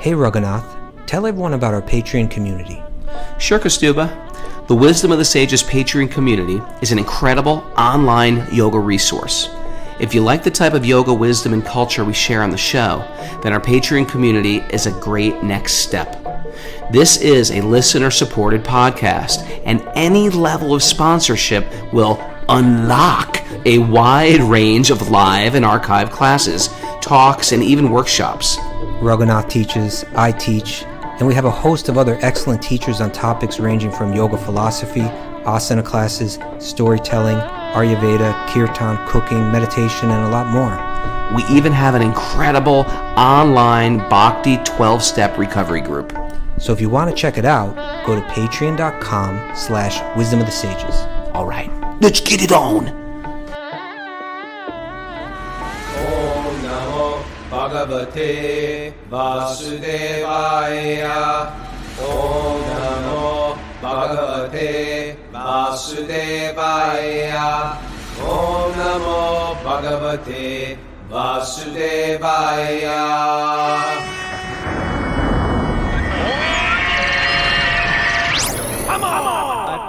Hey Raghunath, tell everyone about our Patreon community. Sure, Kaustubha. The Wisdom of the Sages Patreon community is an incredible online yoga resource. If you like the type of yoga wisdom and culture we share on the show, then our Patreon community is a great next step. This is a listener-supported podcast, and any level of sponsorship will unlock a wide range of live and archived classes, talks, and even workshops. Raghunath teaches, I teach, and we have a host of other excellent teachers on topics ranging from yoga philosophy, asana classes, storytelling, Ayurveda, kirtan, cooking, meditation, and a lot more. We even have an incredible online Bhakti 12-step recovery group. So if you want to check it out, go to patreon.com/wisdom of the sages. All right, let's get it on. Om Namo Bhagavate Vasudevaya. Om Namo Bhagavate Vasudevaya. Om Namo Bhagavate Vasudevaya.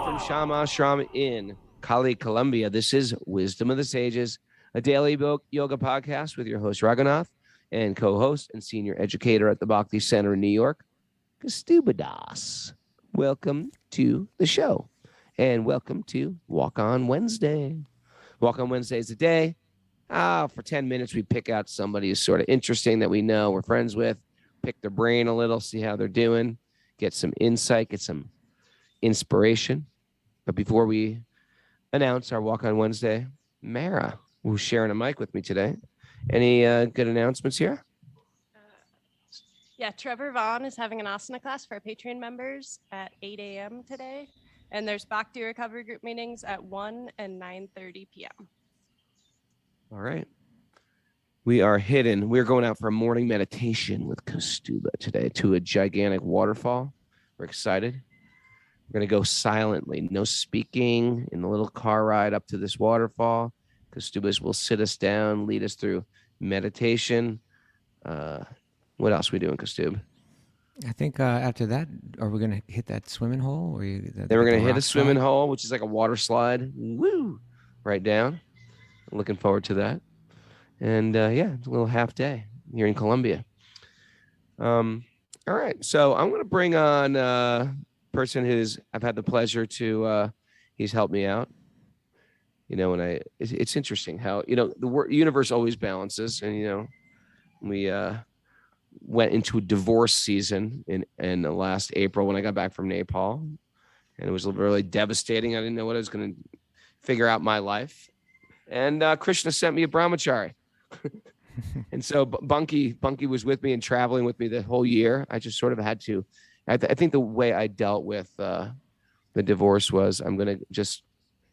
From Shama Ashram in Cali, Colombia. This is Wisdom of the Sages, a daily yoga podcast with your host Raghunath and co-host and senior educator at the Bhakti Center in New York, Kaustubha Das. Welcome to the show, and welcome to Walk On Wednesday. Walk On Wednesday is a day. For 10 minutes, we pick out somebody who's sort of interesting that we know, we're friends with, pick their brain a little, see how they're doing, get some insight, get some inspiration. But before we announce our Walk On Wednesday, Mara, who's sharing a mic with me today, any good announcements here? Yeah, Trevor Vaughn is having an asana class for our Patreon members at 8 a.m. today. And there's Bhakti recovery group meetings at 1 and 9:30 p.m. All right. We are hidden. We're going out for a morning meditation with Kaustubha today to a gigantic waterfall. We're excited. We're going to go silently, no speaking, in the little car ride up to this waterfall. Kaustubha will sit us down, lead us through meditation. What else are we doing, Kaustubha? I think after that, are we going to hit that swimming hole? Then we're going to hit a swimming hole, which is like a water slide. Woo! Right down. I'm looking forward to that. And it's a little half day here in Colombia. All right. So I'm going to bring on person who's I've had the pleasure to he's helped me out, and it's interesting how the universe always balances, and we went into a divorce season in the last April when I got back from Nepal, and it was really devastating. I didn't know what I was going to figure out my life, and Krishna sent me a brahmachari. And so Bunkie was with me and traveling with me the whole year. I just sort of had to. I think the way I dealt with the divorce was I'm going to just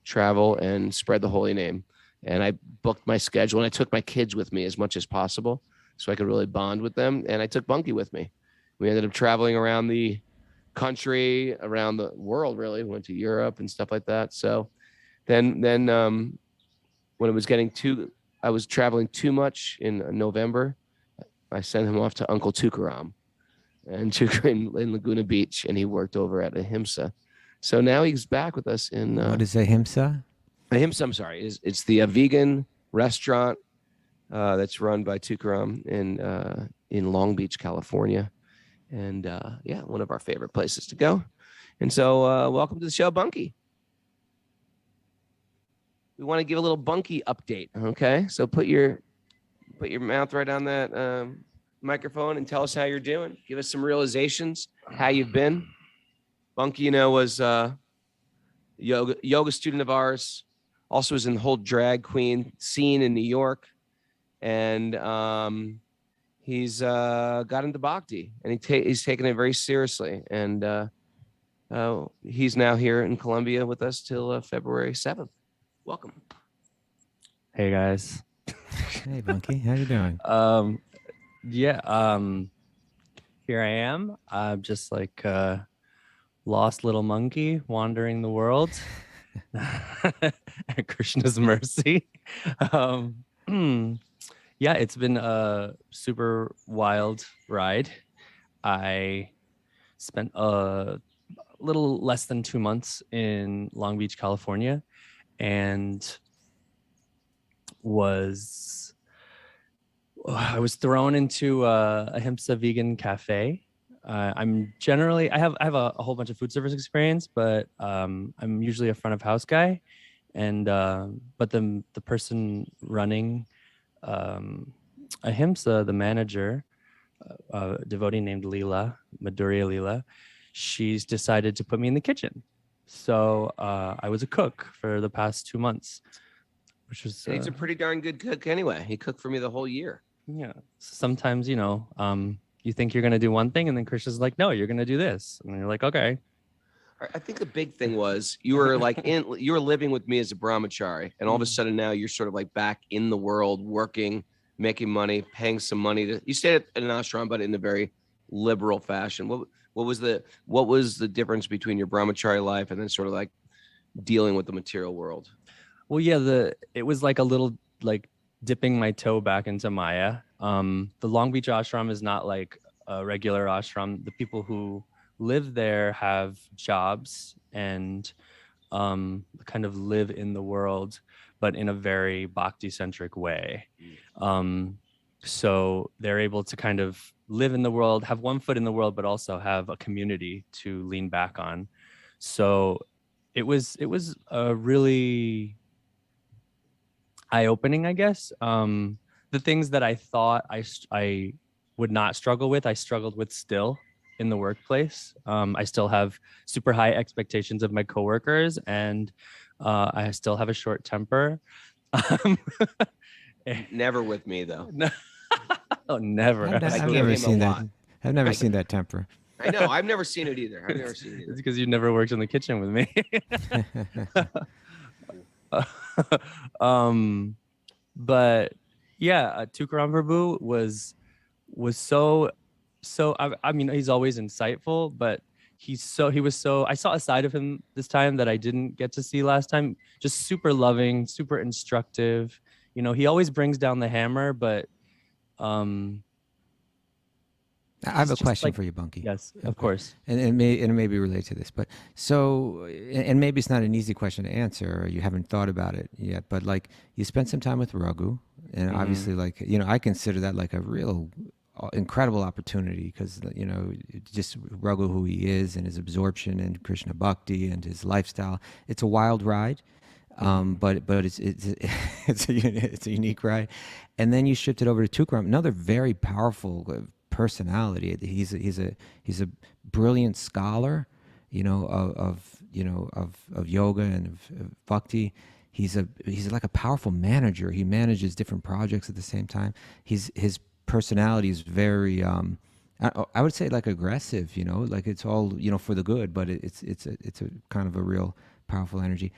travel and spread the holy name. And I booked my schedule, and I took my kids with me as much as possible so I could really bond with them. And I took Bunkie with me. We ended up traveling around the country, around the world, really. We went to Europe and stuff like that. So then when it was I was traveling too much in November, I sent him off to Uncle Tukaram. And in Laguna Beach, and he worked over at Ahimsa. So now he's back with us in... what is Ahimsa? Ahimsa, I'm sorry. It's the vegan restaurant that's run by Tukaram in Long Beach, California. And one of our favorite places to go. And so welcome to the show, Bunkie. We want to give a little Bunkie update, okay? So put your mouth right on that... microphone and tell us how you're doing. Give us some realizations, how you've been. Bunkie, was a yoga student of ours. Also was in the whole drag queen scene in New York. And he's got into Bhakti, and he's taken it very seriously. And he's now here in Colombia with us till February 7th. Welcome. Hey, guys. Hey, Bunkie. How you doing? Here I am. I'm just like a lost little monkey wandering the world at Krishna's mercy. Yeah, it's been a super wild ride. I spent a little less than 2 months in Long Beach, California, and I was thrown into a Ahimsa vegan cafe. I have a whole bunch of food service experience, but I'm usually a front of house guy, and but the person running Ahimsa, the manager, a devotee named Leela, Madhurya Leela, she's decided to put me in the kitchen. So I was a cook for the past 2 months, which was And he's a pretty darn good cook anyway. He cooked for me the whole year. yeah. Sometimes, you think you're gonna do one thing, and then Krishna's like, no, you're gonna do this, and you're like, okay. I think the big thing was you were you were living with me as a brahmachari, and all of a sudden now you're sort of like back in the world, working, making money, paying some money. You stayed at an ashram, but in a very liberal fashion. What was the difference between your brahmachari life and then sort of like dealing with the material world? Well, yeah, it was like a little like dipping my toe back into Maya. The Long Beach ashram is not like a regular ashram. The people who live there have jobs and kind of live in the world, but in a very bhakti centric way. So they're able to kind of live in the world, have one foot in the world, but also have a community to lean back on. So it was a really eye-opening, I guess. The things that I thought I would not struggle with, I struggled with still in the workplace. I still have super high expectations of my coworkers, and I still have a short temper. Never with me though. No. Oh, never. I've never seen that. I've never seen that temper. I know. I've never seen it either. I've never seen it either. It's because you never worked in the kitchen with me. But yeah, Tukaram Prabhu was so I mean, he's always insightful, but he was so I saw a side of him this time that I didn't get to see last time. Just super loving, super instructive. He always brings down the hammer, but I have a question for you, Bunkie. Yes, of course. And it may be related to this, but and maybe it's not an easy question to answer, or you haven't thought about it yet, but like you spent some time with Raghu, and obviously like, I consider that like a real incredible opportunity, because, just Raghu, who he is, and his absorption in Krishna Bhakti and his lifestyle, it's a wild ride. But it's a unique ride. And then you shift it over to Tukaram, another very powerful personality. He's a brilliant scholar, of yoga and of bhakti. He's like a powerful manager. He manages different projects at the same time. His personality is very I would say like aggressive, like it's all, for the good, but it's a kind of a real powerful energy.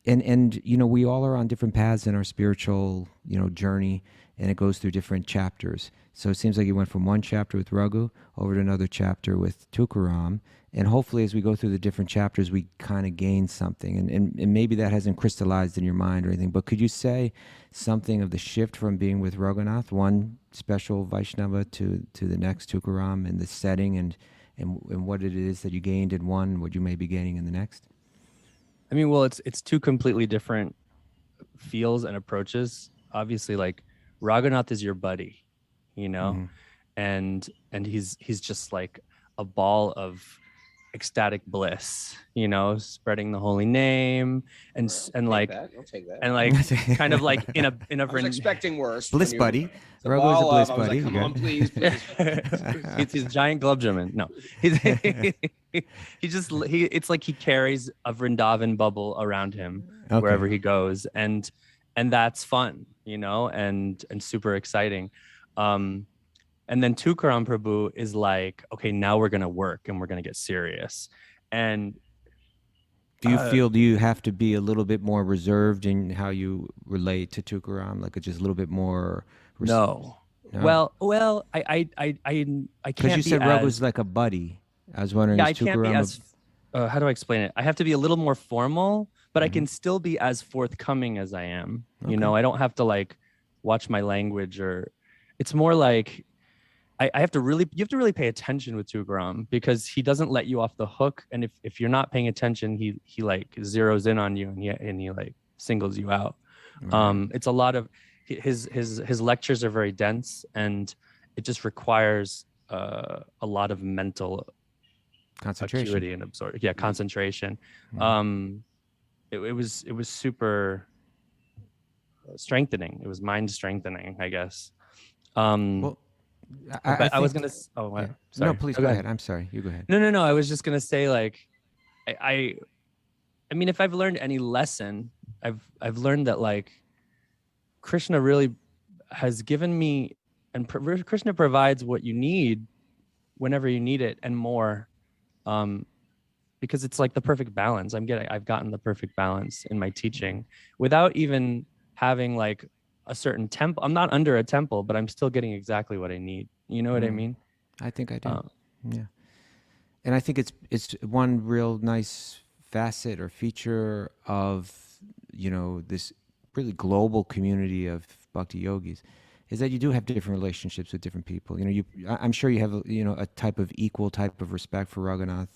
And we all are on different paths in our spiritual, journey, and it goes through different chapters. So it seems like you went from one chapter with Raghu over to another chapter with Tukaram, and hopefully as we go through the different chapters, we kind of gain something, and maybe that hasn't crystallized in your mind or anything, but could you say something of the shift from being with Raghunath, one special Vaishnava, to the next Tukaram, and the setting and what it is that you gained in one, what you may be gaining in the next? I mean, well, it's two completely different feels and approaches. Obviously, like Raghunath is your buddy, and he's just like a ball of ecstatic bliss, spreading the holy name and like I'll take that. and like kind of like in a I was expecting worse. Bliss buddy. Raghu is a bliss buddy. Like, come on, please. He's a giant glubjamin. No, it's like he carries a Vrindavan bubble around him wherever he goes, and that's fun, and super exciting. And then Tukaram Prabhu is like, okay, now we're gonna work and we're gonna get serious. And do you have to be a little bit more reserved in how you relate to Tukaram, like just a little bit more? No. Well, I can't. Because you said Raghu's like a buddy. I was wondering. Yeah, I can't be as. How do I explain it? I have to be a little more formal, but I can still be as forthcoming as I am. I don't have to like watch my language, or it's more like I have to really, you have to really pay attention with Tukaram, because he doesn't let you off the hook. And if you're not paying attention, he like zeroes in on you, and he like singles you out. Right. It's a lot of his lectures are very dense, and it just requires a lot of mental Concentration. acuity and concentration. Mhm. It was super strengthening. It was mind strengthening, I guess. Well, But I was think- gonna. Oh, yeah. sorry. No, please Oh, go ahead. I'm sorry. You go ahead. No. I was just gonna say, like, I mean, if I've learned any lesson, I've learned that, like, Krishna really has given me, and Krishna provides what you need whenever you need it and more, because it's like the perfect balance. I've gotten the perfect balance in my teaching without even having like a certain temple. I'm not under a temple, but I'm still getting exactly what I need. You know what I mean? I think I do. Yeah. And I think it's one real nice facet or feature of, this really global community of bhakti yogis, is that you do have different relationships with different people. I'm sure you have a type of equal type of respect for Raghunath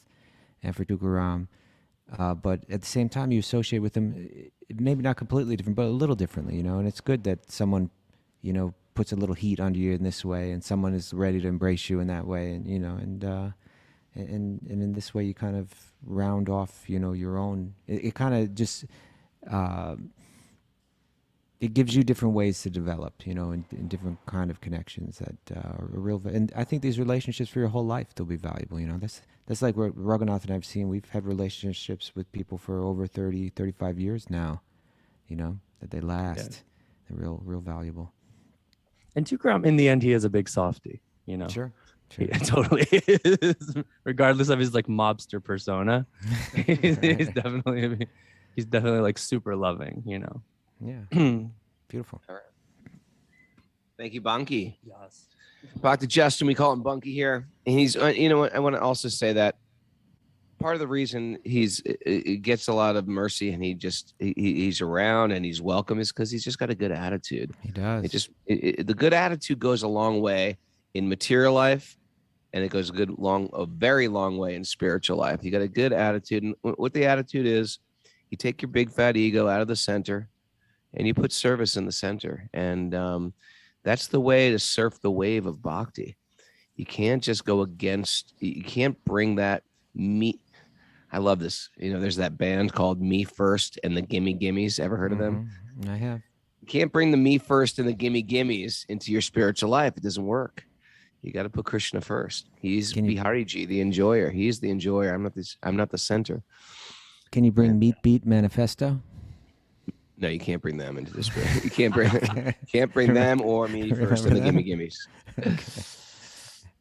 and for Tukaram, but at the same time you associate with them, maybe not completely different, but a little differently. And it's good that someone puts a little heat under you in this way, and someone is ready to embrace you in that way, and and in this way you kind of round off your own. It kind of just it gives you different ways to develop, and different kind of connections that are real. And I think these relationships for your whole life, they'll be valuable. That's like what Raghunath and I've seen. We've had relationships with people for over 30, 35 years now, that they last. Yeah. They're real valuable. And Tukaram, in the end, he is a big softie, Sure. He totally is, regardless of his like mobster persona. he's definitely like super loving, Yeah. Beautiful. All right. Thank you, Bunkie. Yes. Talk to Justin. We call him Bunkie here. And he's, what I want to also say that part of the reason he gets a lot of mercy and he's around and he's welcome is because he's just got a good attitude. He does. The good attitude goes a long way in material life, and it goes a very long way in spiritual life. You got a good attitude, and what the attitude is, you take your big fat ego out of the center, and you put service in the center, and that's the way to surf the wave of bhakti. You can't just go against. You can't bring that me. I love this. There's that band called Me First and the Gimme Gimmes. Ever heard of them? I have. You can't bring the me first and the gimme gimmes into your spiritual life. It doesn't work. You got to put Krishna first. He's Bihariji, the enjoyer. He's the enjoyer. I'm not the center. Can you bring Meat Beat Manifesto? No, you can't bring them into the spirit. You can't bring them or me first and the gimme gimmes. Okay.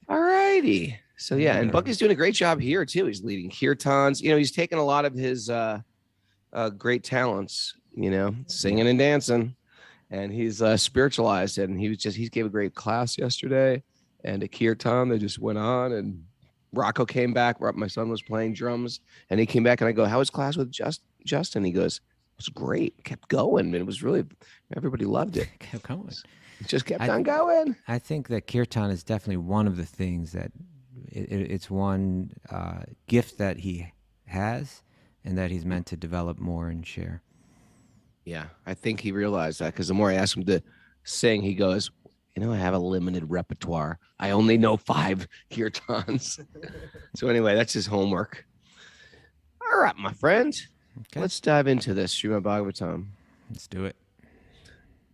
All righty. So yeah, and Bunkie's doing a great job here too. He's leading kirtans. He's taken a lot of his great talents, singing and dancing, and he's spiritualized it. And he gave a great class yesterday, and a kirtan. They just went on, and Rocco came back. My son was playing drums, and he came back, and I go, "How was class with Justin?" He goes, "It was great. Kept going, and it was really everybody loved it. Kept going. It just kept on going." I think that kirtan is definitely one of the things that it's one gift that he has, and that he's meant to develop more and share. Yeah, I think he realized that, because the more I asked him to sing, he goes, I have a limited repertoire. I only know 5 kirtans. So anyway, that's his homework. All right, my friend. Okay. Let's dive into this Srimad Bhagavatam. Let's do it.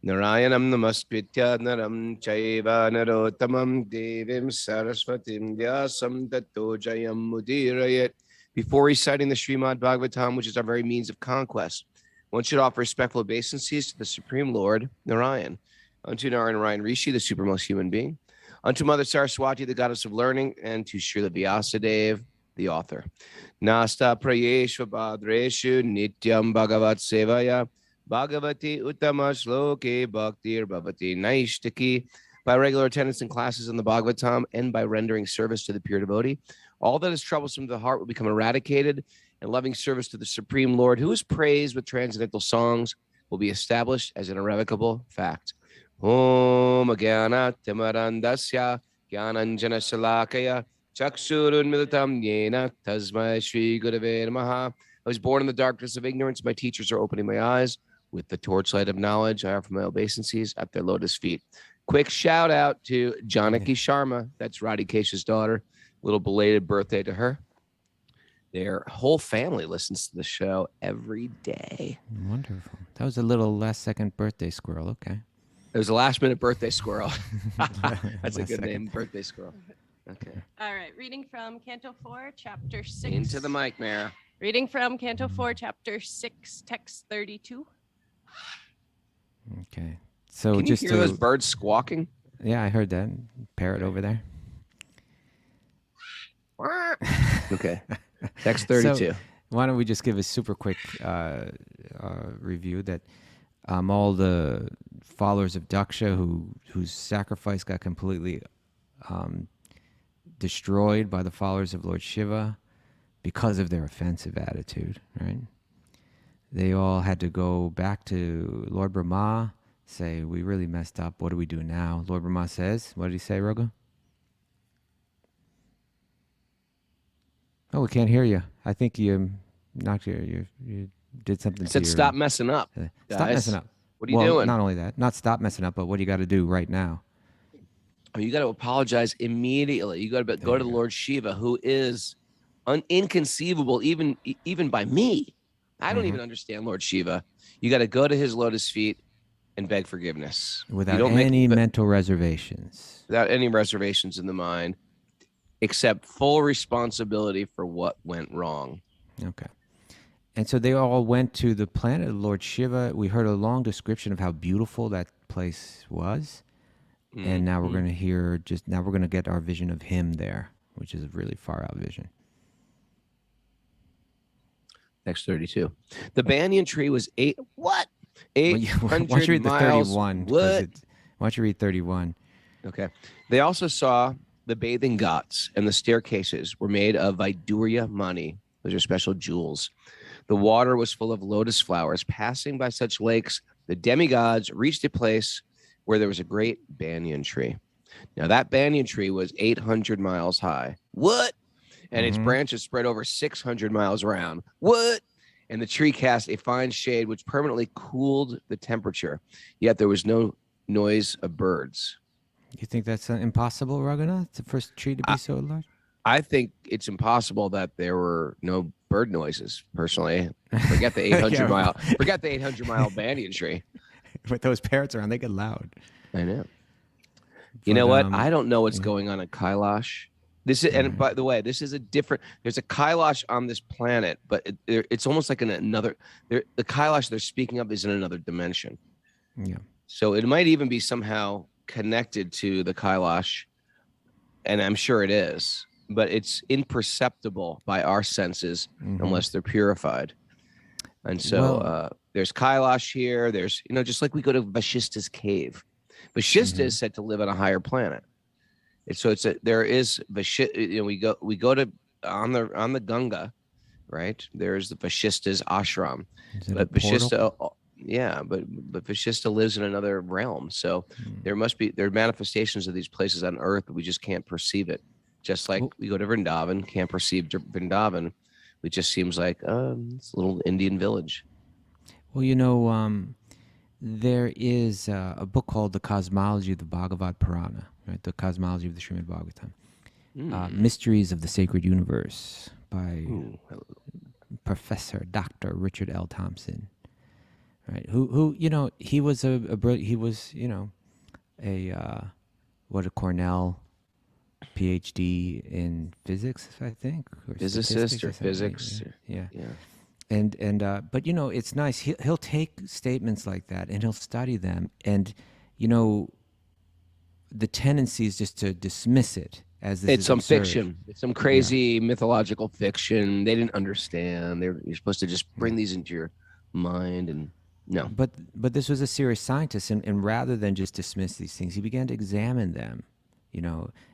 Narayanam namaskritya naram chaiva narottamam devim saraswatim vyasam tato jayam mudirayet. Before reciting the Srimad Bhagavatam, which is our very means of conquest, one should offer respectful obeisances to the Supreme Lord, Narayan, unto Narayan Rishi, the supermost human being, unto Mother Saraswati, the goddess of learning, and to Srila Vyasadeva, the author. Nasta prayeshva bhadreshu nityam bhagavat sevaya bhagavati uttama shloke bhaktir bhavati naishtaki. By regular attendance in classes in the Bhagavatam and by rendering service to the pure devotee, all that is troublesome to the heart will become eradicated, and loving service to the Supreme Lord, who is praised with transcendental songs, will be established as an irrevocable fact. Om Agyanat Timarandasya Gyananjana Shalakaya Chakshurunmilitam Yena Tasmai Shri Gurave Namaha. I was born in the darkness of ignorance. My teachers are opening my eyes with the torchlight of knowledge. I offer my obeisances at their lotus feet. Quick shout out to Janaki Sharma. That's Radhikesh's daughter. Little belated birthday to her. Their whole family listens to the show every day. Wonderful. That was a little last second birthday squirrel. Okay. It was a last minute birthday squirrel. That's a Last good second. name, birthday squirrel. Okay. All right, reading from Canto 4, Chapter 6. Into the mic, Mara. Reading from Canto 4, Chapter 6, Text 32. Okay. So Can just you hear those birds squawking? Yeah, I heard that parrot over there. Okay. Text 32. So, why don't we just give a super quick review that all the followers of Daksha whose sacrifice got completely destroyed by the followers of Lord Shiva because of their offensive attitude, right? They all had to go back to Lord Brahma, say, we really messed up. What do we do now? Lord Brahma says, what did he say, Raghu? Oh, we can't hear you. I think you knocked you did something. I said, stop messing up. Stop messing up. What are you doing? Not only that, not stop messing up, but what do you got to do right now? Oh, you got to apologize immediately. You got to go to the Lord Shiva, who is inconceivable even by me. I don't even understand Lord Shiva. You got to go to his lotus feet and beg forgiveness Without any mental reservations. Without any reservations in the mind, accept full responsibility for what went wrong. Okay. And so they all went to the planet of Lord Shiva. We heard a long description of how beautiful that place was. Mm-hmm. And now we're going to hear we're going to get our vision of him there, which is a really far out vision. Text 32. The banyan tree was 800 Why don't you read the miles. 31? What? Why don't you read 31? Okay. They also saw the bathing ghats, and the staircases were made of Vaidurya mani. Those are special jewels. The water was full of lotus flowers. Passing by such lakes, the demigods reached a place where there was a great banyan tree. Now, that banyan tree was 800 miles high. What? And its branches spread over 600 miles around. What? And the tree cast a fine shade which permanently cooled the temperature. Yet there was no noise of birds. You think that's impossible, Raghunath? The first tree to be so large? I think it's impossible that there were no bird noises. Personally, forget the 800 mile banyan tree. But those parrots around, they get loud. I know. You know what? I don't know what's going on at Kailash. This is, and by the way, this is a different. There's a Kailash on this planet, but it's almost like the Kailash they're speaking of is in another dimension. Yeah. So it might even be somehow connected to the Kailash, and I'm sure it is, but it's imperceptible by our senses unless they're purified. And so there's Kailash here. There's, just like we go to Vashista's cave. Vashista is said to live on a higher planet. And so there is Vashista. We go to on the Ganga, right? There's the Vashista's ashram, but Vashista. Yeah, but Vashista lives in another realm. So there are manifestations of these places on Earth, but we just can't perceive it. Just like we go to Vrindavan, can't perceive Vrindavan. It just seems like it's a little Indian village. Well, there is a book called The Cosmology of the Bhagavad Purana, right? The Cosmology of the Srimad Bhagavatam. Mysteries of the Sacred Universe by Professor Dr. Richard L. Thompson. Right? Who he was a Cornell PhD in physics, I think, or physicist or physics. Yeah. And but it's nice. He'll take statements like that and he'll study them, and the tendency is just to dismiss it as this it's is some absurd. fiction. It's some crazy mythological fiction. They didn't understand. You're supposed to just bring these into your mind and. No, but this was a serious scientist, and rather than just dismiss these things, he began to examine them,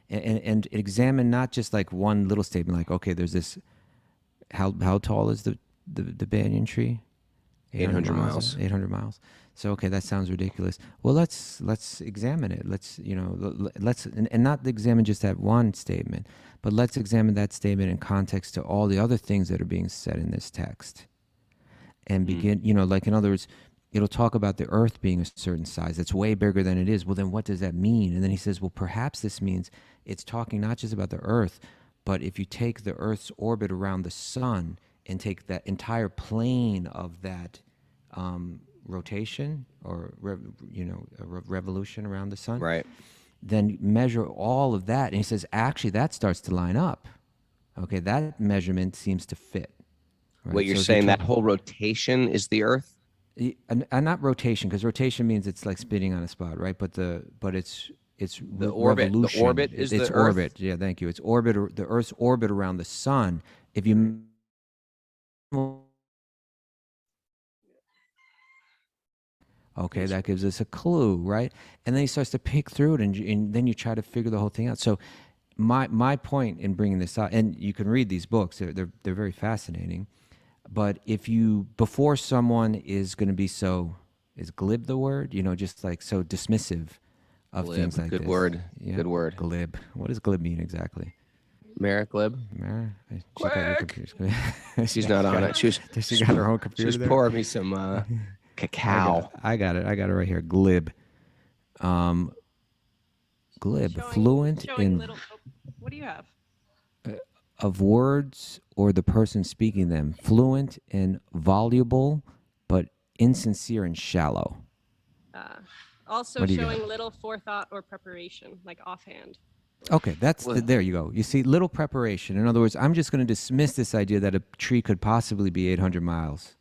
and examine not just like one little statement, like, okay, there's this, how tall is the banyan tree, 800 miles. 800 miles. So okay, that sounds ridiculous. Well, let's examine it. Let's let's and not examine just that one statement, but let's examine that statement in context to all the other things that are being said in this text, and begin. Like in other words, it'll talk about the Earth being a certain size that's way bigger than it is. Well, then what does that mean? And then he says, well, perhaps this means it's talking not just about the Earth, but if you take the Earth's orbit around the sun and take that entire plane of that rotation or revolution around the sun, Right. then measure all of that, and he says actually that starts to line up. Okay, that measurement seems to fit. Right? What you're So if saying, that whole rotation is the Earth? and not rotation, because rotation means it's like spinning on a spot, right? But it's The orbit. revolution. The orbit is It's the Earth? orbit. Yeah, thank you. It's orbit, or the Earth's orbit around the sun. If you okay, that gives us a clue, right? And then he starts to pick through it, and then you try to figure the whole thing out. So my point in bringing this out, and you can read these books, they're very fascinating. But if you, before someone is going to be so, is glib the word? Just like so dismissive of Glib. things like Good this. word. Yeah, Good word. Glib. What does glib mean exactly? Merrick Glib? She's not on it. She got her own She computer was there? pouring me some cacao. I got it right here. Glib. Glib, fluent in What do you have? of words or the person speaking them, fluent and voluble, but insincere and shallow. Also What do you got? showing little forethought or preparation, like offhand. Okay, there you go. You see, little preparation. In other words, I'm just going to dismiss this idea that a tree could possibly be 800 miles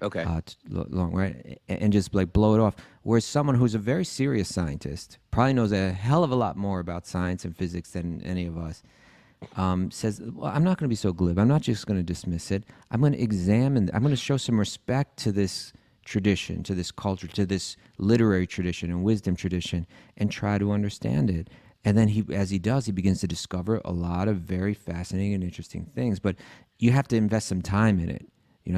Okay. long, right? And just like blow it off. Whereas someone who's a very serious scientist, probably knows a hell of a lot more about science and physics than any of us, says, well, I'm not going to be so glib. I'm not just going to dismiss it. I'm going to examine, I'm going to show some respect to this tradition, to this culture, to this literary tradition and wisdom tradition, and try to understand it. And then as he does, he begins to discover a lot of very fascinating and interesting things. But you have to invest some time in it.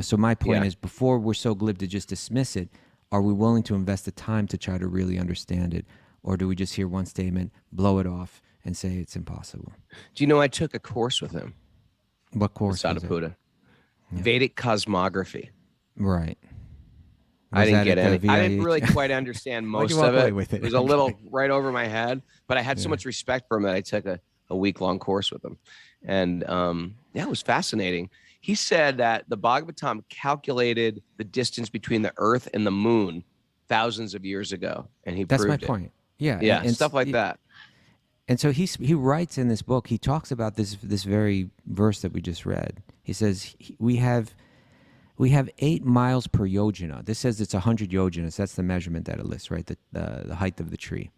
So my point is, before we're so glib to just dismiss it, are we willing to invest the time to try to really understand it? Or do we just hear one statement, blow it off, and say it's impossible? Do you know I took a course with him? What course? Sadhaputta. Vedic cosmography. Right. I didn't get any. I VIH? didn't really quite understand most walk of away it. with it? It was a little right over my head, but I had so much respect for him that I took a week-long course with him. And it was fascinating. He said that the Bhagavatam calculated the distance between the Earth and the Moon thousands of years ago, and he That's proved my point. Yeah. Yeah, and stuff like that. And so he writes in this book, he talks about this very verse that we just read. He says, we have 8 miles per yojana. This says it's 100 yojanas. That's the measurement that it lists, right? The height of the tree.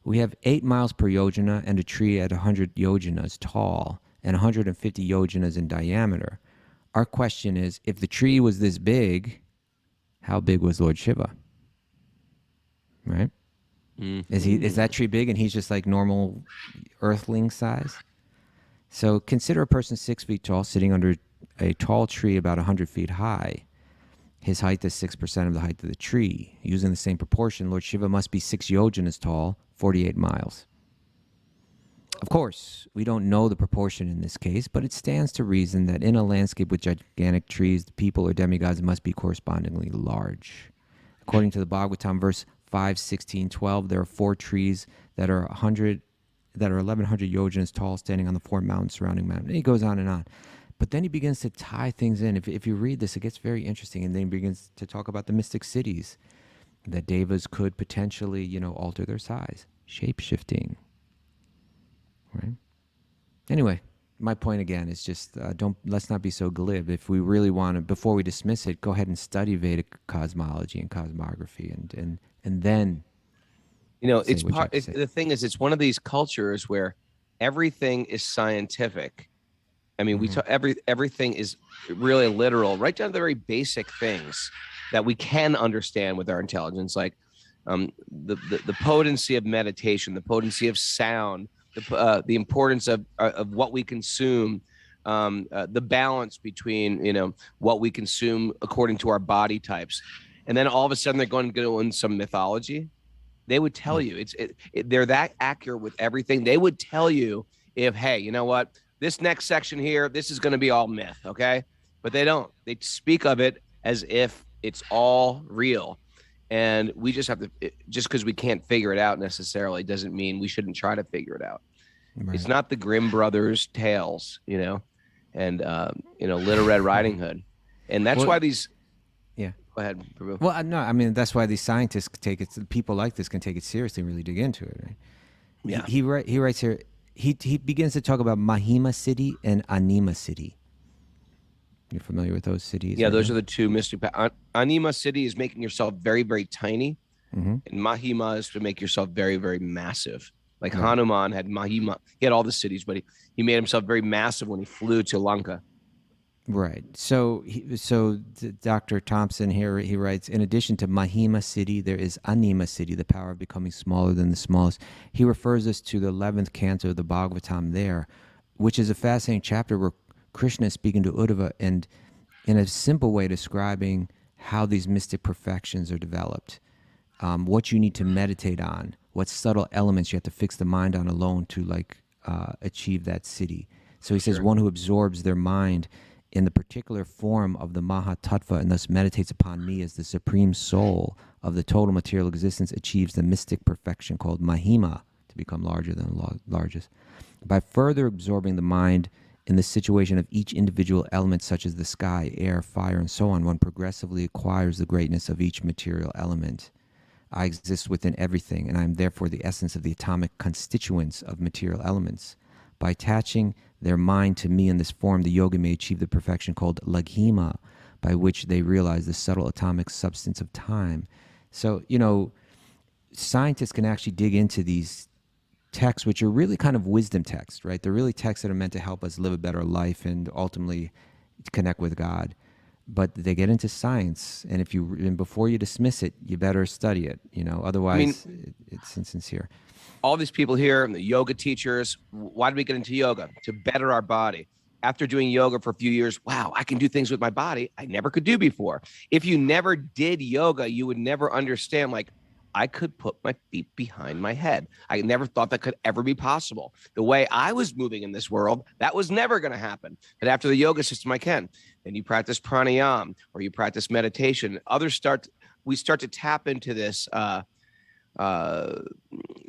We have 8 miles per yojana, and a tree at 100 yojanas tall and 150 yojanas in diameter. Our question is, if the tree was this big, how big was Lord Shiva? Right? Mm-hmm. Is that tree big and he's just like normal earthling size? So consider a person 6 feet tall sitting under a tall tree about 100 feet high. His height is 6% of the height of the tree. Using the same proportion, Lord Shiva must be 6 yojanas tall, 48 miles. Of course, we don't know the proportion in this case, but it stands to reason that in a landscape with gigantic trees, the people or demigods must be correspondingly large. According to the Bhagavatam, verse 5, 16, 12, there are 4 trees that are 1100 yojanas tall, standing on the 4 mountains surrounding mountain. And he goes on and on. But then he begins to tie things in. If you read this, it gets very interesting. And then he begins to talk about the mystic cities, that devas could potentially, alter their size. Shape-shifting. Right? Anyway, my point again is just let's not be so glib. If we really want to, before we dismiss it, go ahead and study Vedic cosmology and cosmography, and then it's the thing is, it's one of these cultures where everything is scientific. I mean, we talk, everything is really literal, right down to the very basic things that we can understand with our intelligence, like the potency of meditation, the potency of sound, the importance of what we consume, the balance between, you know, what we consume according to our body types. And then all of a sudden they're going to go in some mythology. They would tell you they're that accurate with everything. They would tell you if, hey, you know what, this next section here, this is going to be all myth. Okay. But they don't. They speak of it as if it's all real. And we just have to, just because we can't figure it out necessarily doesn't mean we shouldn't try to figure it out. Right. It's not the Grimm brothers' tales, you know, and, you know, Little Red Riding Hood. And that's why these. Yeah. Go ahead, Prabhu. Well, no, I mean, that's why these scientists take it, people like this can take it seriously and really dig into it, right? Yeah. He writes here, he begins to talk about Mahima city and Anima city. You're familiar with those cities? Yeah, those are the two mystic. Anima city is making yourself very, very tiny. Mm-hmm. And Mahima is to make yourself very, very massive. Like Hanuman had Mahima. He had all the cities, but he made himself very massive when he flew to Lanka. Right. So Dr. Thompson here, he writes, in addition to Mahima city, there is Anima city, the power of becoming smaller than the smallest. He refers us to the 11th canto of the Bhagavatam there, which is a fascinating chapter where Krishna is speaking to Uddhava and in a simple way describing how these mystic perfections are developed, what you need to meditate on, what subtle elements you have to fix the mind on alone to achieve that city. So he says one who absorbs their mind in the particular form of the Mahatattva and thus meditates upon me as the supreme soul of the total material existence achieves the mystic perfection called Mahima, to become larger than the largest. By further absorbing the mind in the situation of each individual element, such as the sky, air, fire, and so on, one progressively acquires the greatness of each material element. I exist within everything, and I am therefore the essence of the atomic constituents of material elements. By attaching their mind to me in this form, the yogi may achieve the perfection called laghima, by which they realize the subtle atomic substance of time. So, you know, scientists can actually dig into these texts, which are really kind of wisdom texts, right? They're really texts that are meant to help us live a better life and ultimately connect with God. But they get into science, and before you dismiss it, you better study it. You know, otherwise, it's insincere. All these people here, the yoga teachers, why did we get into yoga? To better our body. After doing yoga for a few years, wow, I can do things with my body I never could do before. If you never did yoga, you would never understand, like, I could put my feet behind my head. I never thought that could ever be possible. The way I was moving in this world, that was never going to happen. But after the yoga system, I can. Then you practice pranayama or you practice meditation. We start to tap into this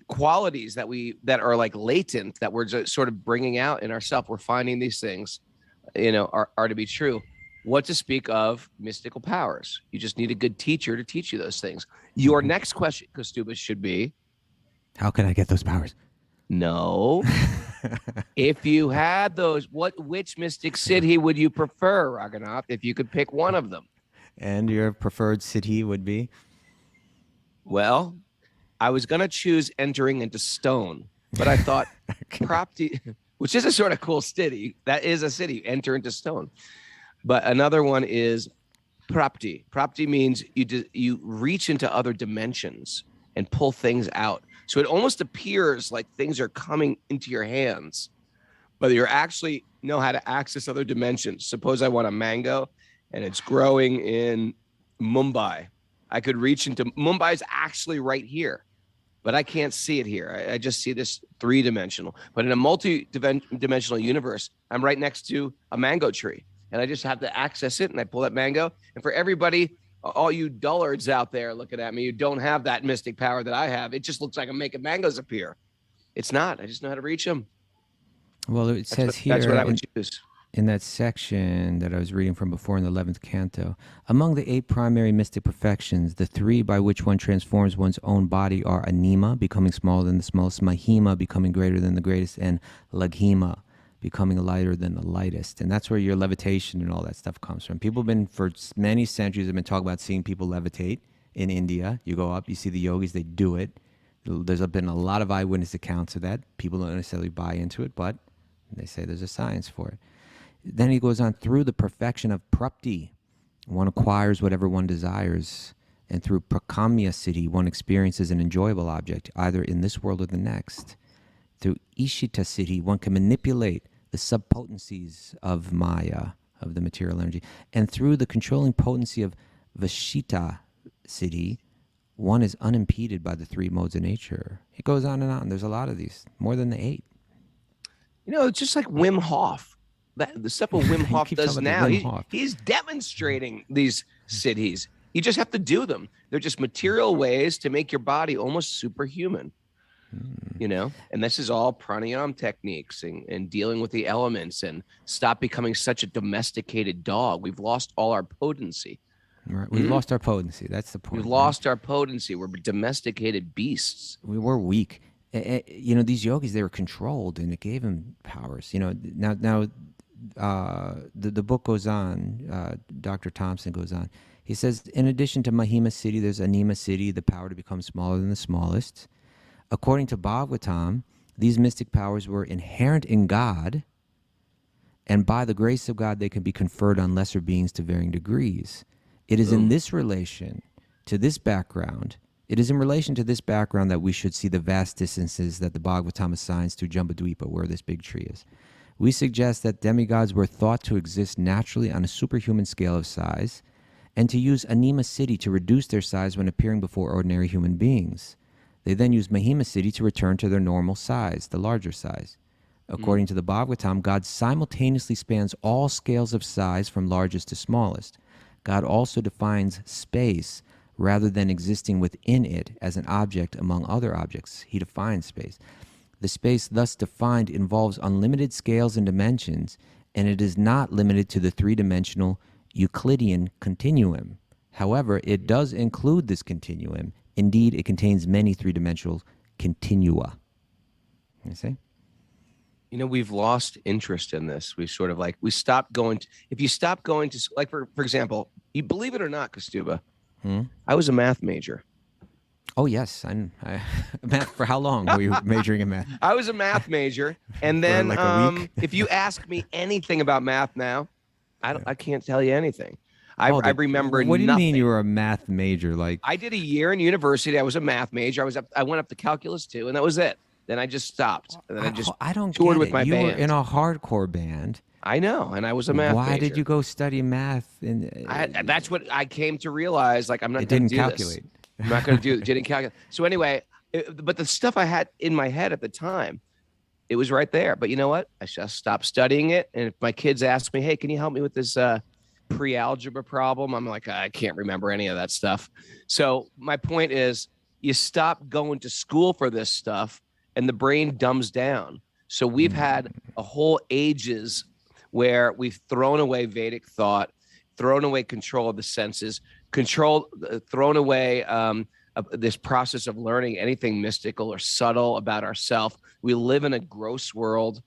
qualities that are like latent, that we're just sort of bringing out in ourselves. We're finding these things, you know, are to be true. What to speak of mystical powers? You just need a good teacher to teach you those things. Your next question, Kaustubha, should be, how can I get those powers? No. If you had those, which mystic siddhi would you prefer, Raghunath, if you could pick one of them? And your preferred siddhi would be? Well, I was going to choose entering into stone, but I thought Prapti, which is a sort of cool siddhi. That is a siddhi, enter into stone. But another one is Prapti. Prapti means you reach into other dimensions and pull things out. So it almost appears like things are coming into your hands, but you actually know how to access other dimensions. Suppose I want a mango and it's growing in Mumbai. I could reach into Mumbai is actually right here, but I can't see it here. I just see this three-dimensional. But in a multi-dimensional universe, I'm right next to a mango tree. And I just have to access it, and I pull that mango. And for everybody, all you dullards out there looking at me, you don't have that mystic power that I have. It just looks like I'm making mangoes appear. It's not. I just know how to reach them. Well, it says here, that's what I would choose. In that section that I was reading from before in the 11th canto, among the 8 primary mystic perfections, the 3 by which one transforms one's own body are anima, becoming smaller than the smallest, mahima, becoming greater than the greatest, and laghima, becoming lighter than the lightest. And that's where your levitation and all that stuff comes from. People have been, for many centuries, have been talking about seeing people levitate in India. You go up, you see the yogis, they do it. There's been a lot of eyewitness accounts of that. People don't necessarily buy into it, but they say there's a science for it. Then he goes on, through the perfection of prapti, one acquires whatever one desires. And through prakamya siddhi, one experiences an enjoyable object, either in this world or the next. Through ishita siddhi, one can manipulate the subpotencies of Maya, of the material energy, and through the controlling potency of Vashita siddhi, one is unimpeded by the three modes of nature. It goes on and on. There's a lot of these, more than the 8. You know, it's just like Wim Hof. The stuff what Wim Hof keep does talking about now, Wim Hof. he's demonstrating these siddhis. You just have to do them. They're just material ways to make your body almost superhuman. You know, and this is all pranayama techniques and dealing with the elements and stop becoming such a domesticated dog. We've lost all our potency. Right. We've lost our potency. That's the point. We've lost our potency. We're domesticated beasts. We were weak. You know, these yogis, they were controlled, and it gave them powers. You know, now the book goes on. Dr. Thompson goes on. He says, in addition to Mahima Siddhi, there's Anima Siddhi, the power to become smaller than the smallest. According to Bhagavatam, these mystic powers were inherent in God, and by the grace of God, they can be conferred on lesser beings to varying degrees. It is in this relation to this background, that we should see the vast distances that the Bhagavatam assigns to Jambudvipa, where this big tree is. We suggest that demigods were thought to exist naturally on a superhuman scale of size, and to use Anima Siddhi to reduce their size when appearing before ordinary human beings. They then use Mahima Siddhi to return to their normal size, the larger size. According to the Bhagavatam, God simultaneously spans all scales of size from largest to smallest. God also defines space rather than existing within it as an object among other objects. He defines space. The space thus defined involves unlimited scales and dimensions, and it is not limited to the three-dimensional Euclidean continuum. However, it does include this continuum. Indeed, it contains many three-dimensional continua. You see? You know, we've lost interest in this. We sort of like, we stopped going to, if you stop going to, like, for example, you believe it or not, Kaustubha, I was a math major. Oh, yes. Math, for how long were you majoring in math? I was a math major. And then like a week? if you ask me anything about math now, I can't tell you anything. I remember What do you nothing. mean you were a math major? Like, I did a year in university. I was a math major. I went up to calculus 2, and that was it. Then I just stopped. And then I don't toured get with it. my You band. were in a hardcore band. I know, and I was a math major. Why did you go study math? That's what I came to realize. Like, I'm not It going to didn't do calculate. this. I'm not going to do it. Didn't calculate. So anyway, but the stuff I had in my head at the time, it was right there. But you know what? I just stopped studying it. And if my kids ask me, hey, can you help me with this pre-algebra problem? I'm like, I can't remember any of that stuff. So my point is, you stop going to school for this stuff and the brain dumbs down. So we've had a whole ages where we've thrown away Vedic thought, thrown away control of the senses, thrown away this process of learning anything mystical or subtle about ourselves. We live in a gross world,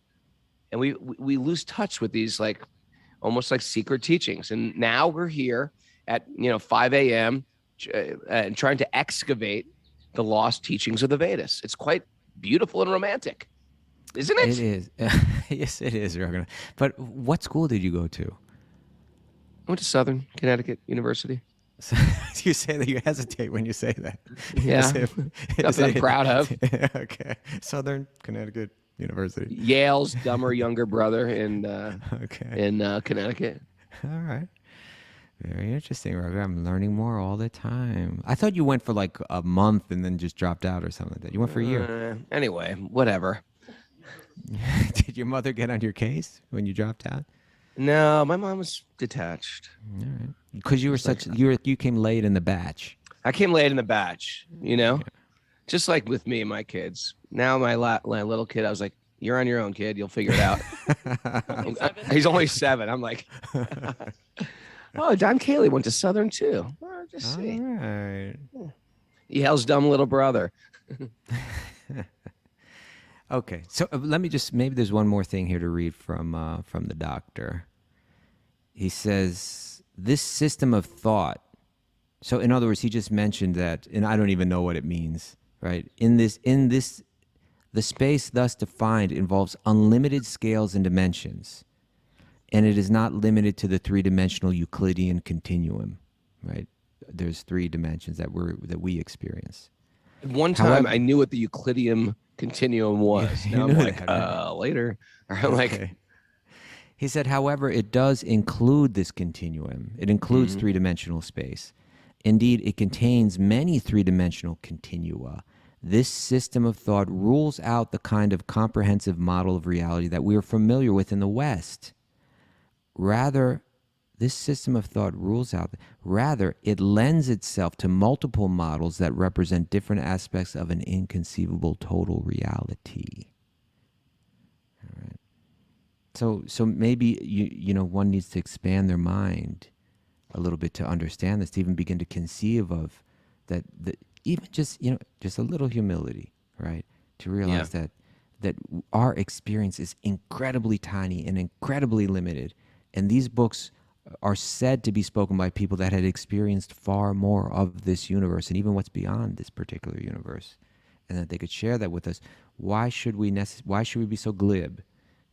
and we lose touch with these, like, almost like secret teachings. And now we're here at 5 a.m. And trying to excavate the lost teachings of the Vedas. It's quite beautiful and romantic, isn't it? It is. Yes, it is, Raghunath. But what school did you go to? I went to Southern Connecticut University. So, you say that you hesitate when you say that. Yeah, that's what I'm proud of. Okay, Southern Connecticut University. Yale's dumber younger brother in Connecticut. All right. Very interesting, Roger. I'm learning more all the time. I thought you went for like a month and then just dropped out or something like that. You went for a year. Anyway, whatever. Did your mother get on your case when you dropped out? No, my mom was detached. All right. Because you came late in the batch. I came late in the batch, just like with me and my kids. Now my little kid, I was like, you're on your own, kid. You'll figure it out. He's only 7. I'm like, oh, Don Cayley went to Southern too. Well, just see. All right. Yale's dumb little brother. Okay, so maybe there's one more thing here to read from the doctor. He says, this system of thought. So in other words, he just mentioned that, and I don't even know what it means, right? In this, the space thus defined involves unlimited scales and dimensions, and it is not limited to the three-dimensional Euclidean continuum, right? There's 3 dimensions that we experience. At one time, I knew what the Euclidean continuum was. Now I'm like, later. I'm like, He said, however, it does include this continuum. It includes three-dimensional space. Indeed, it contains many three-dimensional continua. This system of thought rules out the kind of comprehensive model of reality that we are familiar with in the West. Rather, this system of thought it lends itself to multiple models that represent different aspects of an inconceivable total reality. All right. So maybe one needs to expand their mind a little bit to understand this, to even begin to conceive of that even just a little humility, right? To realize that our experience is incredibly tiny and incredibly limited. And these books are said to be spoken by people that had experienced far more of this universe and even what's beyond this particular universe, and that they could share that with us. Why should we be so glib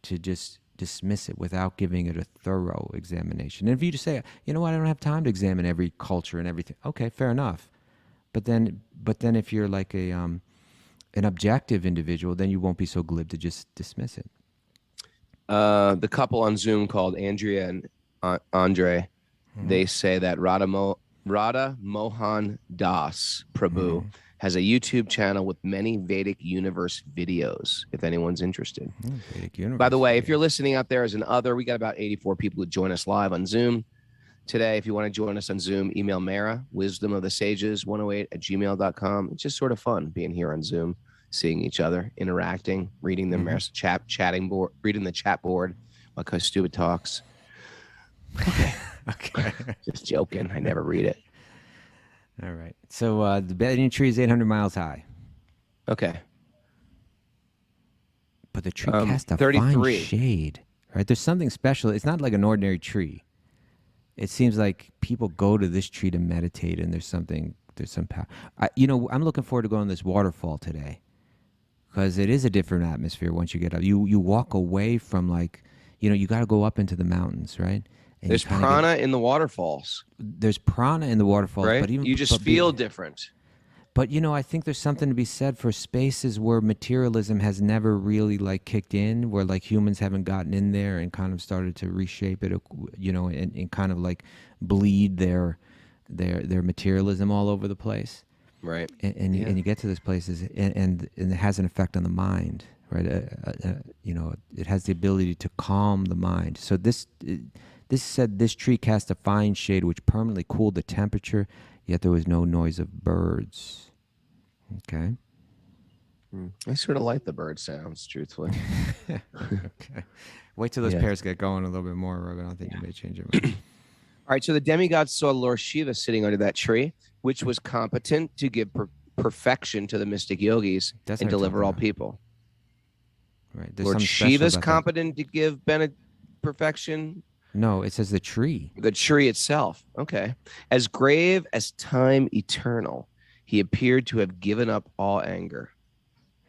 to just dismiss it without giving it a thorough examination? And if you just say, you know what, I don't have time to examine every culture and everything. Okay, fair enough. But then if you're like an objective individual, then you won't be so glib to just dismiss it. The couple on Zoom called Andrea and Andre, they say that Radha Mohan Das Prabhu has a YouTube channel with many Vedic universe videos, if anyone's interested. Vedic universe. By the way, if you're listening out there as an other, we got about 84 people who join us live on Zoom today. If you want to join us on Zoom, email Mara, wisdomofthesages108@gmail.com. It's just sort of fun being here on Zoom, seeing each other, interacting, reading the Mara's chatting board, reading the chat board while Kaustubha talks. Okay. Okay. Just joking. I never read it. All right. So the banyan tree is 800 miles high. Okay. But the tree casts a 33. fine shade, right? There's something special. It's not like an ordinary tree. It seems like people go to this tree to meditate, and there's some power. I'm looking forward to going to this waterfall today, because it is a different atmosphere once you get up. You walk away from you got to go up into the mountains, right? And there's prana in the waterfalls. There's prana in the waterfalls, right? But You just feel different. But I think there's something to be said for spaces where materialism has never really kicked in, where humans haven't gotten in there and kind of started to reshape it, and kind of bleed their materialism all over the place. Right. And you get to these places, and it has an effect on the mind, right? It has the ability to calm the mind. So this said, this tree cast a fine shade which permanently cooled the temperature, yet there was no noise of birds. Okay. I sort of like the bird sounds, truthfully. Okay. Wait till those pairs get going a little bit more, Rogan. I don't think you may change your mind. All right. So the demigods saw Lord Shiva sitting under that tree, which was competent to give perfection to the mystic yogis and deliver all people. Right. There's Lord Shiva's competent to give perfection. No, it says the tree. The tree itself. Okay. As grave as time eternal, he appeared to have given up all anger.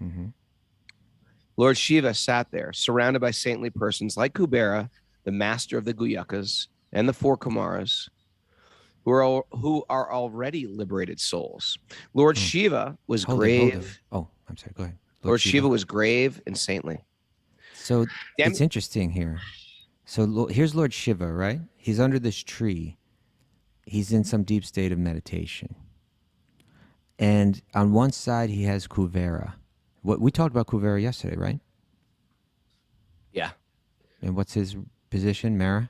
Mm-hmm. Lord Shiva sat there, surrounded by saintly persons like Kubera, the master of the Guyakas, and the four Kumaras, who are already liberated souls. Lord Shiva was grave. Oh, I'm sorry. Go ahead. Lord Shiva was grave and saintly. So it's interesting here. So here's Lord Shiva, right? He's under this tree. He's in some deep state of meditation. And on one side, he has Kuvera. We talked about Kuvera yesterday, right? Yeah. And what's his position, Mara?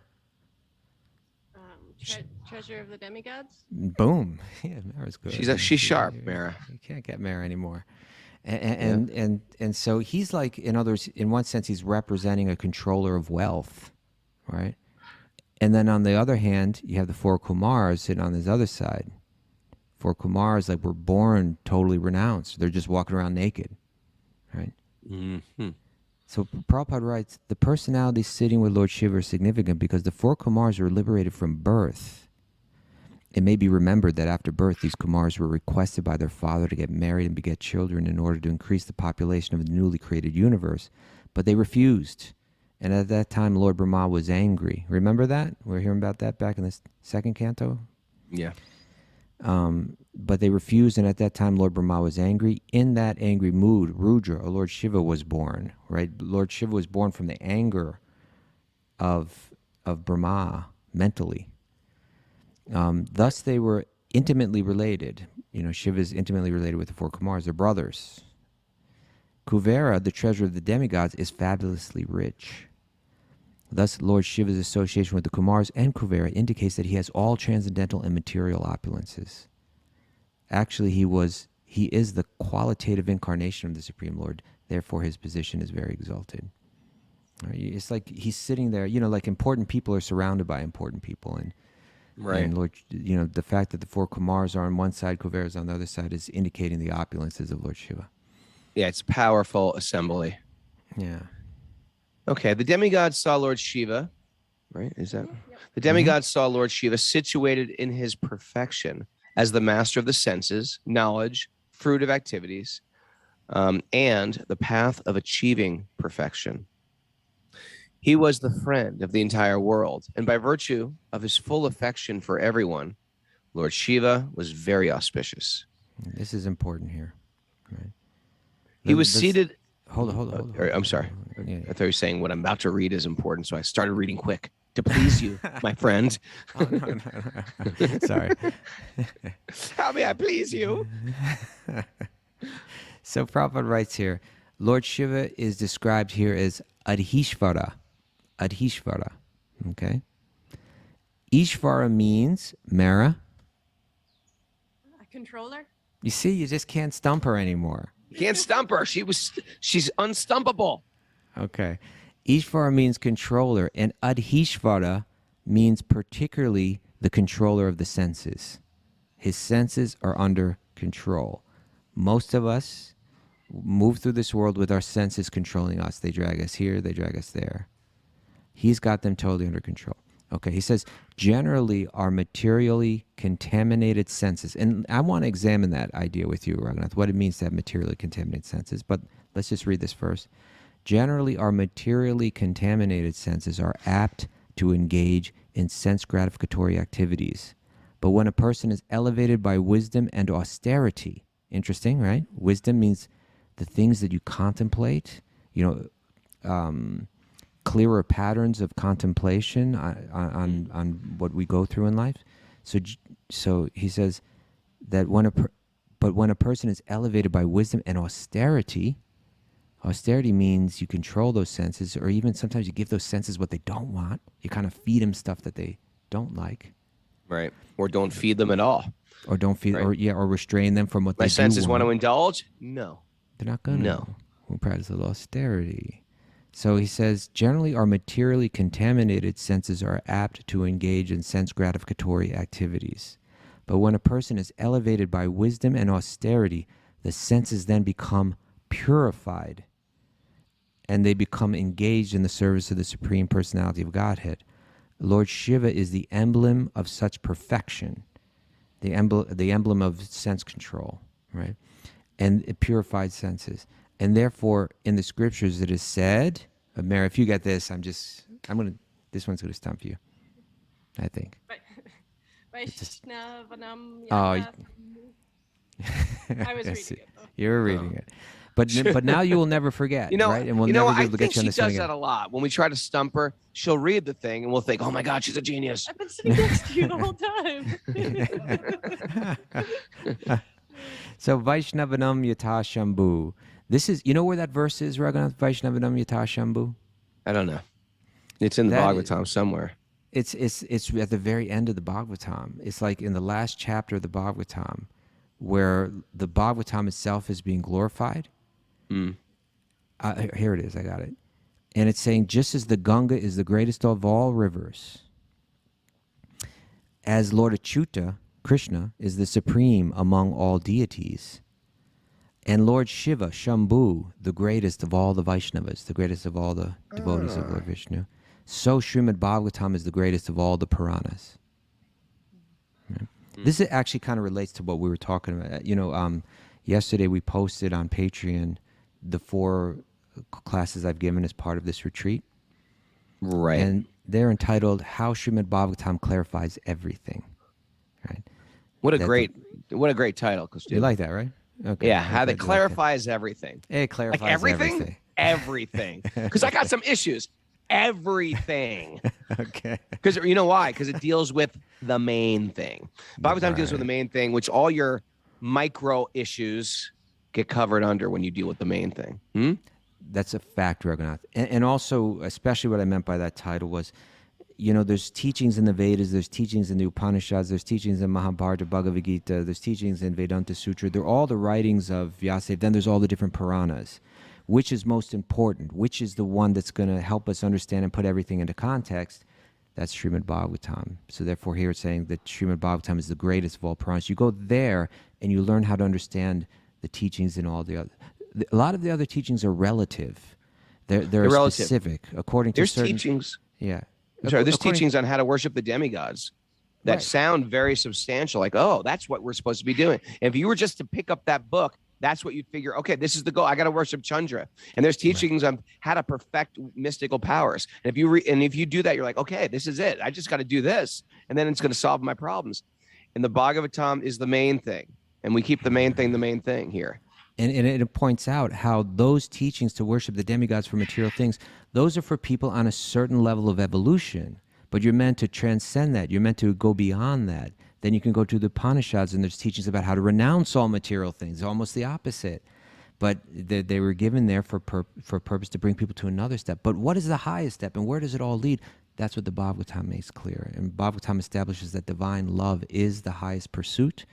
Treasure of the demigods. Boom. Yeah, Mara's good. She's sharp, Mara. You can't get Mara anymore. And so he's in one sense, he's representing a controller of wealth, right? And then on the other hand, you have the four Kumars sitting on this other side. Four Kumars were born totally renounced. They're just walking around naked, right? Mm-hmm. So Prabhupada writes, the personality sitting with Lord Shiva is significant because the four Kumars were liberated from birth. It may be remembered that after birth, these Kumars were requested by their father to get married and beget children in order to increase the population of the newly created universe, but they refused. And at that time, Lord Brahma was angry. Remember that? We were hearing about that back in the second canto? Yeah. But they refused, and at that time, Lord Brahma was angry. In that angry mood, Rudra, or Lord Shiva, was born, right? Lord Shiva was born from the anger of Brahma mentally. Thus, they were intimately related. Shiva is intimately related with the four Kumars. They're brothers. Kuvera, the treasure of the demigods, is fabulously rich. Thus, Lord Shiva's association with the Kumars and Kuvera indicates that he has all transcendental and material opulences. Actually, he is the qualitative incarnation of the Supreme Lord. Therefore, his position is very exalted. It's like he's sitting there, like important people are surrounded by important people. And Lord, the fact that the four Kumars are on one side, Kuvera is on the other side, is indicating the opulences of Lord Shiva. Yeah, it's powerful assembly. Yeah. Okay, the demigods saw Lord Shiva, right? Is that the demigods saw Lord Shiva situated in his perfection as the master of the senses, knowledge, fruit of activities, and the path of achieving perfection. He was the friend of the entire world, and by virtue of his full affection for everyone, Lord Shiva was very auspicious. This is important here, right? He was seated. Hold on. I'm sorry. Yeah. I thought you were saying what I'm about to read is important, so I started reading quick to please you, my friend. Oh, no. Sorry. How may I please you? So Prabhupada writes here, Lord Shiva is described here as Adhishvara. Okay? Ishvara means Mara. A controller? You see, you just can't stump her anymore. You can't stump her. She's unstumpable. Okay. Ishvara means controller, and Adhishvara means particularly the controller of the senses. His senses are under control. Most of us move through this world with our senses controlling us. They drag us here, they drag us there. He's got them totally under control. Okay, he says, generally our materially contaminated senses, and I want to examine that idea with you, Raghunath, what it means to have materially contaminated senses, but let's just read this first. Generally, our materially contaminated senses are apt to engage in sense gratificatory activities. But when a person is elevated by wisdom and austerity, interesting, right? Wisdom means the things that you contemplate, clearer patterns of contemplation on what we go through in life. So he says that when a person is elevated by wisdom and austerity means you control those senses, or even sometimes you give those senses what they don't want. You kind of feed them stuff that they don't like. Right. Or don't feed them at all. Or don't feed, right. or restrain them from what My they senses do want to indulge? No. They're not going to. No. We practice a little austerity. So he says, generally our materially contaminated senses are apt to engage in sense gratificatory activities. But when a person is elevated by wisdom and austerity, the senses then become purified and they become engaged in the service of the Supreme Personality of Godhead. Lord Shiva is the emblem of such perfection, the emblem of sense control, right? And it purified senses. And therefore, in the scriptures, it is said, Mary, if you get this, this one's going to stump you, I think. Vaishnavanam Oh, yata. I was reading it. Though. You were reading it. But now you will never forget, right? And we'll never be able to get you on she this one does again. that a lot. When we try to stump her, she'll read the thing and we'll think, oh my God, she's a genius. I've been sitting next to you the whole time. So Vaishnavanam yata shambhu. This is, you know where that verse is, Raghunath? Vaishnavanam yata shambhu? I don't know. It's in the That Bhagavatam somewhere. It's at the very end of the Bhagavatam. It's like in the last chapter of the Bhagavatam, where the Bhagavatam itself is being glorified. Here it is. I got it. And it's saying, just as the Ganga is the greatest of all rivers, as Lord Achyuta, Krishna, is the supreme among all deities, and Lord Shiva, Shambhu, the greatest of all the Vaishnavas, the greatest of all the devotees of Lord Vishnu, so Srimad Bhagavatam is the greatest of all the Puranas. Right? This actually kind of relates to what we were talking about. Yesterday we posted on Patreon the 4 classes I've given as part of this retreat. Right. And they're entitled How Srimad Bhagavatam Clarifies Everything. Right. What a great title, Kaustubha. You like that, right? Okay. Yeah, how it clarifies everything. It clarifies everything. Everything. Because I got some issues. everything. Okay. Because you know why? Because it deals with the main thing. Bhagavatam deals with the main thing, which all your micro issues get covered under when you deal with the main thing. That's a fact, Raghunath. And also, especially what I meant by that title was, you know, there's teachings in the Vedas, there's teachings in the Upanishads, there's teachings in Mahabharata, Bhagavad Gita, there's teachings in Vedanta Sutra. They're all the writings of Vyasadeva. Then there's all the different Puranas. Which is most important? Which is the one that's going to help us understand and put everything into context? That's Srimad Bhagavatam. So therefore here it's saying that Srimad Bhagavatam is the greatest of all Puranas. You go there and you learn how to understand the teachings in all the other. A lot of the other teachings are relative. They're relative. specific according to certain teachings. Yeah. Sorry, there's teachings on how to worship the demigods that sound very substantial. Like, oh, that's what we're supposed to be doing. And if you were just to pick up that book, that's what you'd figure. Okay, this is the goal. I got to worship Chandra. And there's teachings on how to perfect mystical powers. And if you do that, you're like, okay, this is it. I just got to do this, and then it's going to solve my problems. And the Bhagavatam is the main thing, and we keep the main thing here. And it points out how those teachings to worship the demigods for material things, those are for people on a certain level of evolution. But you're meant to transcend that. You're meant to go beyond that. Then you can go to the Upanishads, and there's teachings about how to renounce all material things, almost the opposite. But they were given there for purpose to bring people to another step. But what is the highest step, and where does it all lead? That's what the Bhagavatam makes clear. And Bhagavatam establishes that divine love is the highest pursuit.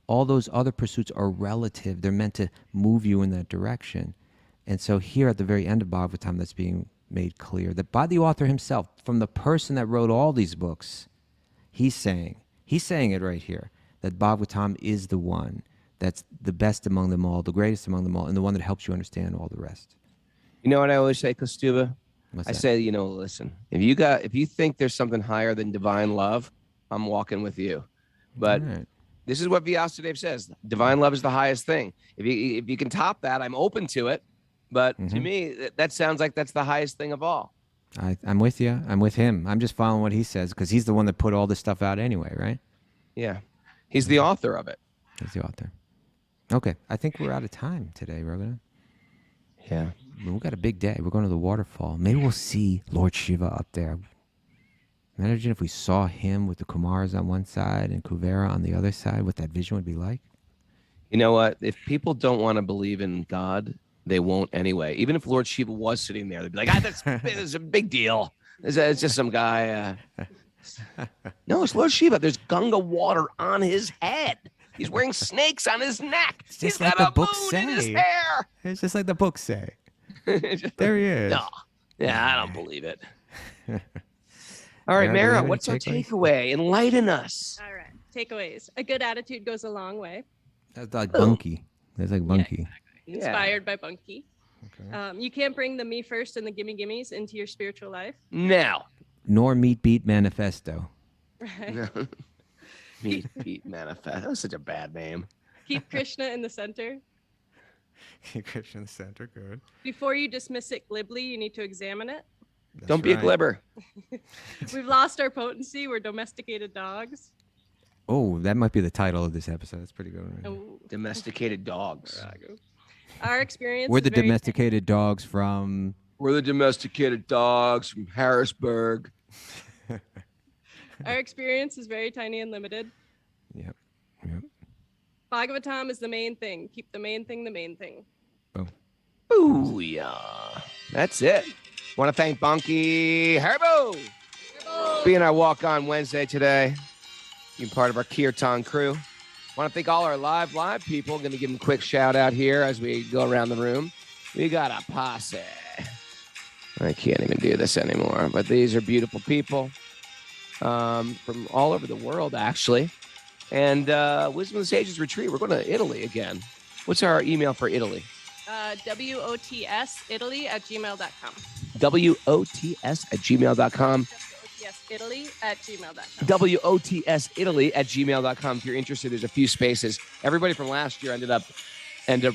All those other pursuits are relative. They're meant to move you in that direction. And so here at the very end of Bhagavatam, that's being made clear that by the author himself, from the person that wrote all these books, he's saying it right here, that Bhagavatam is the one that's the best among them all, the greatest among them all, and the one that helps you understand all the rest. You know what I always say, Kaustubha? What's I that? say, listen, if you think there's something higher than divine love, I'm walking with you. But All right. this is what Vyasadeva says. Divine love is the highest thing. If you can top that, I'm open to it. But to me, that sounds like that's the highest thing of all. I'm with you. I'm with him. I'm just following what he says because he's the one that put all this stuff out anyway, right? Yeah. He's the author of it. He's the author. Okay. I think we're out of time today, Raghunath. Yeah. We've got a big day. We're going to the waterfall. Maybe we'll see Lord Shiva up there. Imagine if we saw him with the Kumars on one side and Kuvera on the other side, what that vision would be like. You know what? If people don't want to believe in God, they won't anyway. Even if Lord Shiva was sitting there, they'd be like, that's a big deal. It's just some guy. No, it's Lord Shiva. There's Ganga water on his head. He's wearing snakes on his neck. It's He's just like got the a books moon in his say. hair. It's just like the books say. There he is. No. Yeah, I don't believe it. All right, Mara, do you Mara, have any what's our takeaways? takeaway? Enlighten us. All right. Takeaways. A good attitude goes a long way. That's like Bunkie. That's like Bunkie. Yeah. Inspired by Bunkie. Okay. You can't bring the me first and the gimme gimmes into your spiritual life. Now. Nor Meat Beat Manifesto. Right. Meat Beat Manifest. That was such a bad name. Keep Krishna in the center. Christian Center, good. Before you dismiss it glibly, you need to examine it. Don't be a glibber. We've lost our potency. We're domesticated dogs. Oh, that might be the title of this episode. That's pretty good. Oh, Domesticated dogs. our experience. We're is the very- domesticated dogs from... We're the domesticated dogs from Harrisburg. Our experience is very tiny and limited. Yep. Bhagavatam is the main thing. Keep the main thing the main thing. Booyah. That's it. Want to thank Bunkie Herbo being our walk on Wednesday today. Being part of our Kirtan crew. Want to thank all our live people. Going to give them a quick shout out here as we go around the room. We got a posse. I can't even do this anymore, but these are beautiful people from all over the world, actually. And Wisdom of the Sages Retreat. We're going to Italy again. What's our email for Italy? WOTSItaly@gmail.com. WOTS@gmail.com. WOTSItaly@gmail.com. WOTSItaly@gmail.com. If you're interested, there's a few spaces. Everybody from last year ended up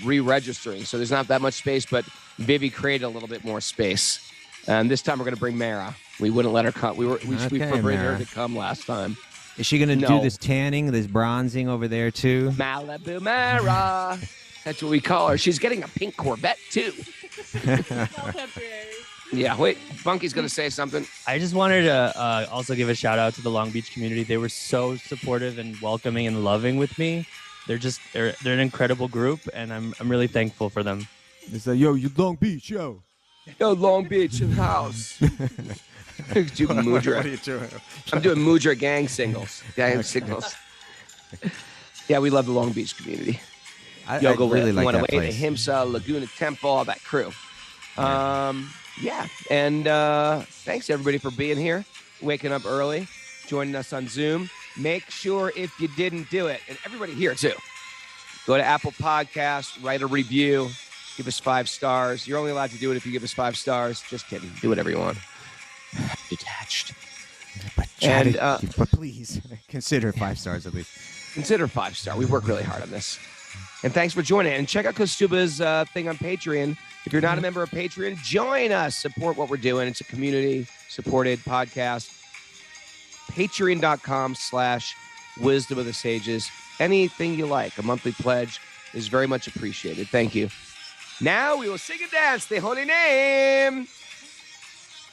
re-registering, so there's not that much space, but Vivi created a little bit more space. And this time we're going to bring Mara. We wouldn't let her come. We forbade her Mara. to come last time. Is she going to No. do this tanning, this bronzing over there too? Malibu Mara. That's what we call her. She's getting a pink Corvette, too. Temporary. Yeah, wait, Bunkie's going to say something. I just wanted to also give a shout out to the Long Beach community. They were so supportive and welcoming and loving with me. They're an incredible group, and I'm really thankful for them. It's like, yo, you Long Beach, yo. Yo, Long Beach in the house. What are you doing? I'm doing Mudra gang signals. Signals. Yeah, we love the Long Beach community. I Yoga really like that away place. to Himsa, Laguna Temple, all that crew. Yeah. And thanks everybody for being here, waking up early, joining us on Zoom. Make sure if you didn't do it, and everybody here too, go to Apple Podcasts, write a review, give us 5 stars. You're only allowed to do it if you give us 5 stars. Just kidding. Do whatever you want. Detached. But please consider 5 stars at least. Consider 5-star. We work really hard on this. And thanks for joining. And check out Kaustubha's thing on Patreon. If you're not a member of Patreon, join us. Support what we're doing. It's a community-supported podcast. Patreon.com/Wisdom of the Sages. Anything you like. A monthly pledge is very much appreciated. Thank you. Now we will sing and dance the holy name.